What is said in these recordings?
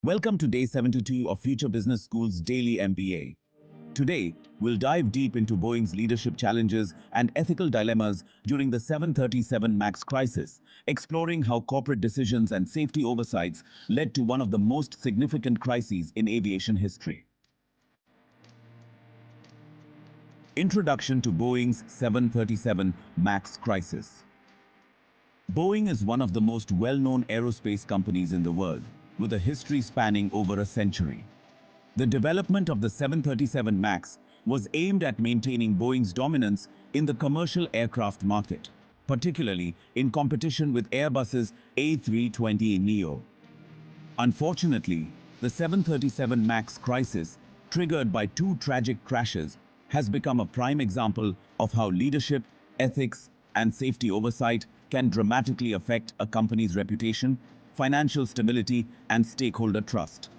Welcome to Day 72 of Future Business School's daily MBA. Today, we'll dive deep into Boeing's leadership challenges and ethical dilemmas during the 737 MAX crisis, exploring how corporate decisions and safety oversights led to one of the most significant crises in aviation history. Introduction to Boeing's 737 MAX crisis. Boeing is one of the most well-known aerospace companies in the world, with a history spanning over a century. The development of the 737 MAX was aimed at maintaining Boeing's dominance in the commercial aircraft market, particularly in competition with Airbus's A320neo. Unfortunately, the 737 MAX crisis, triggered by two tragic crashes, has become a prime example of how leadership, ethics, and safety oversight can dramatically affect a company's reputation, financial stability, and stakeholder trust.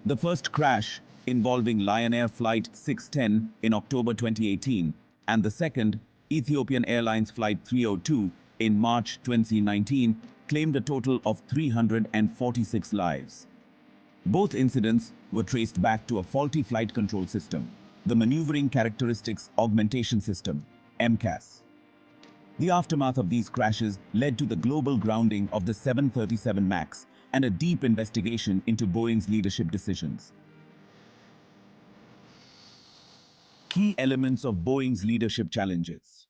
The first crash, involving Lion Air Flight 610 in October 2018, and the second, Ethiopian Airlines Flight 302 in March 2019, claimed a total of 346 lives. Both incidents were traced back to a faulty flight control system, the Maneuvering Characteristics Augmentation System, MCAS. The aftermath of these crashes led to the global grounding of the 737 MAX and a deep investigation into Boeing's leadership decisions. Key elements of Boeing's leadership challenges.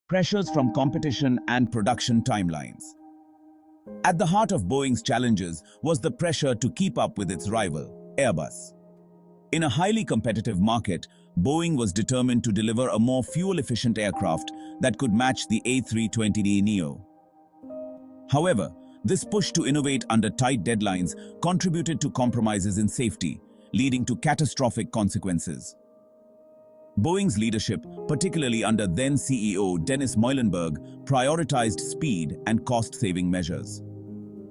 Pressures from competition and production timelines. At the heart of Boeing's challenges was the pressure to keep up with its rival, Airbus. In a highly competitive market, Boeing was determined to deliver a more fuel-efficient aircraft that could match the A320neo. However, this push to innovate under tight deadlines contributed to compromises in safety, leading to catastrophic consequences. Boeing's leadership, particularly under then-CEO Dennis Muilenburg, prioritized speed and cost-saving measures.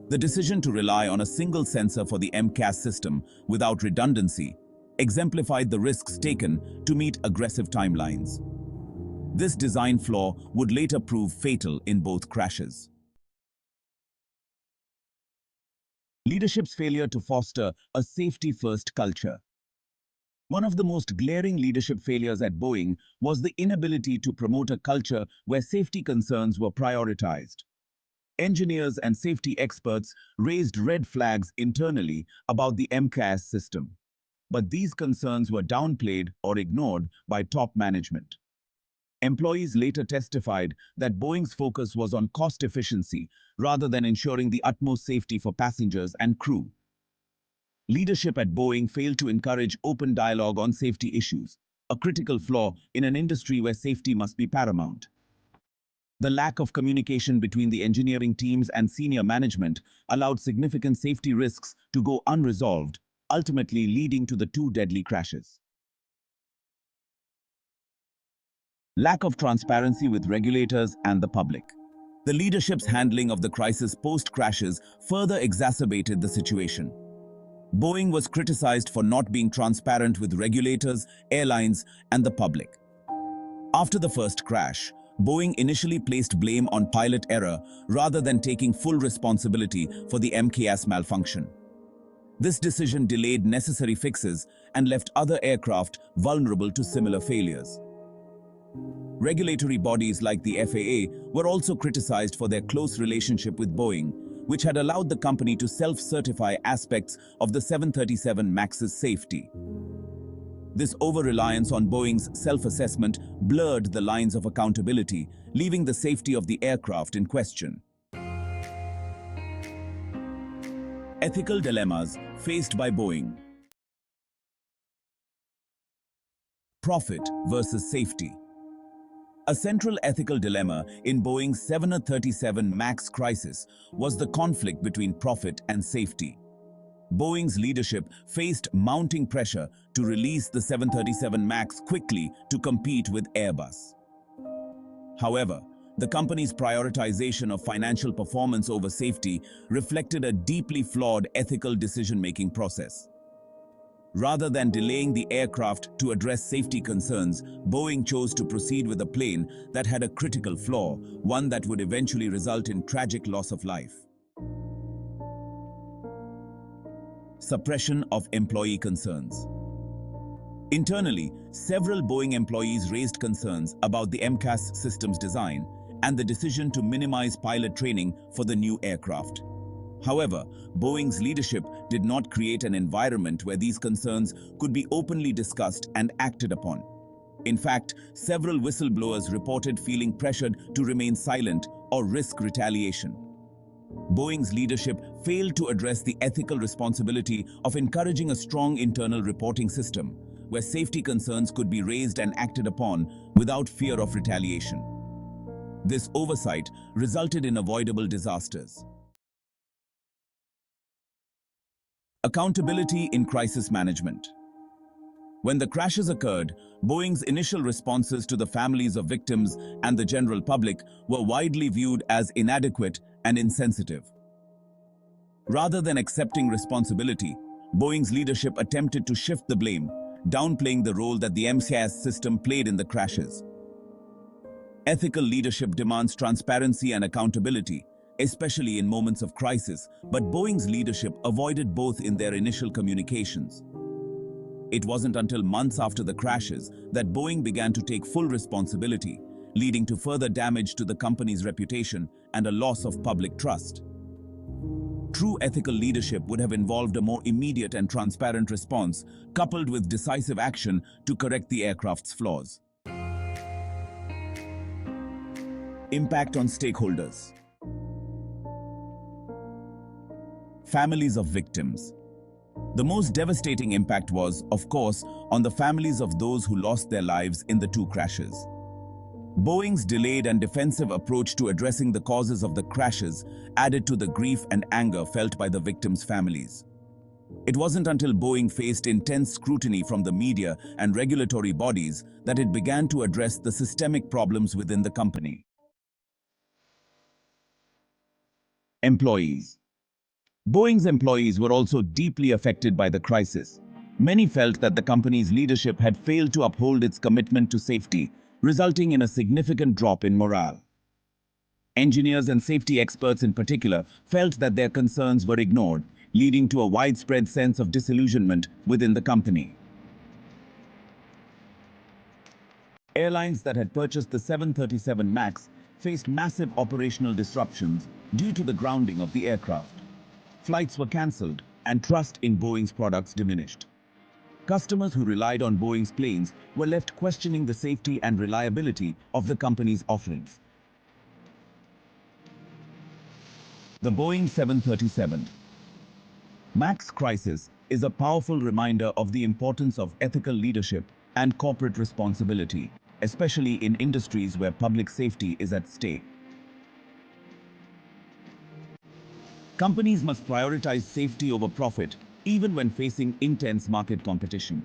The decision to rely on a single sensor for the MCAS system without redundancy exemplified the risks taken to meet aggressive timelines. This design flaw would later prove fatal in both crashes. Leadership's failure to foster a safety-first culture. One of the most glaring leadership failures at Boeing was the inability to promote a culture where safety concerns were prioritized. Engineers and safety experts raised red flags internally about the MCAS system, but these concerns were downplayed or ignored by top management. Employees later testified that Boeing's focus was on cost efficiency rather than ensuring the utmost safety for passengers and crew. Leadership at Boeing failed to encourage open dialogue on safety issues, a critical flaw in an industry where safety must be paramount. The lack of communication between the engineering teams and senior management allowed significant safety risks to go unresolved, ultimately leading to the two deadly crashes. Lack of transparency with regulators and the public. The leadership's handling of the crisis post-crashes further exacerbated the situation. Boeing was criticized for not being transparent with regulators, airlines, and the public. After the first crash, Boeing initially placed blame on pilot error rather than taking full responsibility for the MCAS malfunction. This decision delayed necessary fixes and left other aircraft vulnerable to similar failures. Regulatory bodies like the FAA were also criticized for their close relationship with Boeing, which had allowed the company to self-certify aspects of the 737 MAX's safety. This over-reliance on Boeing's self-assessment blurred the lines of accountability, leaving the safety of the aircraft in question. Ethical dilemmas faced by Boeing. Profit versus safety. A central ethical dilemma in Boeing's 737 MAX crisis was the conflict between profit and safety. Boeing's leadership faced mounting pressure to release the 737 MAX quickly to compete with Airbus. However, the company's prioritization of financial performance over safety reflected a deeply flawed ethical decision-making process. Rather than delaying the aircraft to address safety concerns, Boeing chose to proceed with a plane that had a critical flaw, one that would eventually result in tragic loss of life. suppression of employee concerns. Internally, several Boeing employees raised concerns about the MCAS system's design and the decision to minimize pilot training for the new aircraft. However, Boeing's leadership did not create an environment where these concerns could be openly discussed and acted upon. In fact, several whistleblowers reported feeling pressured to remain silent or risk retaliation. Boeing's leadership failed to address the ethical responsibility of encouraging a strong internal reporting system, where safety concerns could be raised and acted upon without fear of retaliation. This oversight resulted in avoidable disasters. Accountability in crisis management. When the crashes occurred, Boeing's initial responses to the families of victims and the general public were widely viewed as inadequate and insensitive. Rather than accepting responsibility, Boeing's leadership attempted to shift the blame, downplaying the role that the MCAS system played in the crashes. Ethical leadership demands transparency and accountability, especially in moments of crisis, but Boeing's leadership avoided both in their initial communications. It wasn't until months after the crashes that Boeing began to take full responsibility, leading to further damage to the company's reputation and a loss of public trust. True ethical leadership would have involved a more immediate and transparent response, coupled with decisive action to correct the aircraft's flaws. Impact on stakeholders. Families of victims. The most devastating impact was, of course, on the families of those who lost their lives in the two crashes. Boeing's delayed and defensive approach to addressing the causes of the crashes added to the grief and anger felt by the victims' families. It wasn't until Boeing faced intense scrutiny from the media and regulatory bodies that it began to address the systemic problems within the company. Employees. Boeing's employees were also deeply affected by the crisis. Many felt that the company's leadership had failed to uphold its commitment to safety, resulting in a significant drop in morale. Engineers and safety experts in particular felt that their concerns were ignored, leading to a widespread sense of disillusionment within the company. Airlines that had purchased the 737 MAX faced massive operational disruptions due to the grounding of the aircraft. Flights were cancelled, and trust in Boeing's products diminished. Customers who relied on Boeing's planes were left questioning the safety and reliability of the company's offerings. The Boeing 737 MAX crisis is a powerful reminder of the importance of ethical leadership and corporate responsibility, especially in industries where public safety is at stake. Companies must prioritize safety over profit, even when facing intense market competition.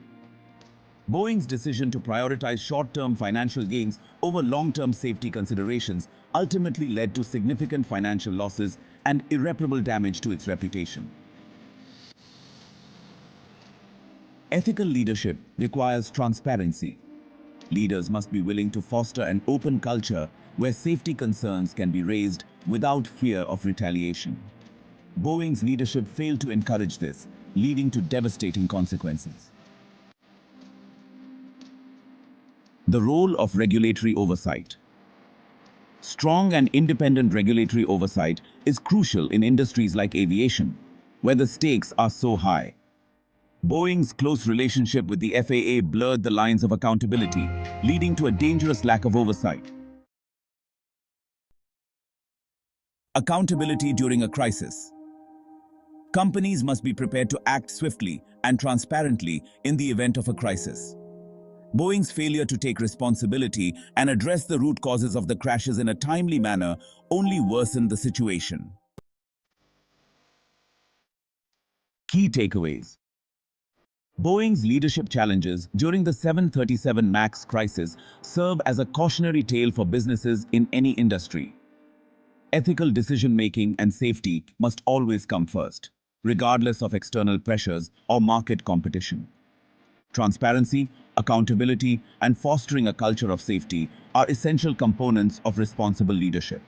Boeing's decision to prioritize short-term financial gains over long-term safety considerations ultimately led to significant financial losses and irreparable damage to its reputation. Ethical leadership requires transparency. Leaders must be willing to foster an open culture where safety concerns can be raised without fear of retaliation. Boeing's leadership failed to encourage this, leading to devastating consequences. The role of regulatory oversight. Strong and independent regulatory oversight is crucial in industries like aviation, where the stakes are so high. Boeing's close relationship with the FAA blurred the lines of accountability, leading to a dangerous lack of oversight. Accountability during a crisis. Companies must be prepared to act swiftly and transparently in the event of a crisis. Boeing's failure to take responsibility and address the root causes of the crashes in a timely manner only worsened the situation. Key takeaways. Boeing's leadership challenges during the 737 MAX crisis serve as a cautionary tale for businesses in any industry. Ethical decision-making and safety must always come first, regardless of external pressures or market competition. Transparency, accountability, and fostering a culture of safety are essential components of responsible leadership.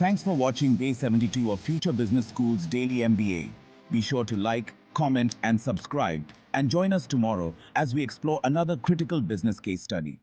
Thanks for watching Day 72 of Future Business School's Daily MBA. Be sure to like, comment, and subscribe, and join us tomorrow as we explore another critical business case study.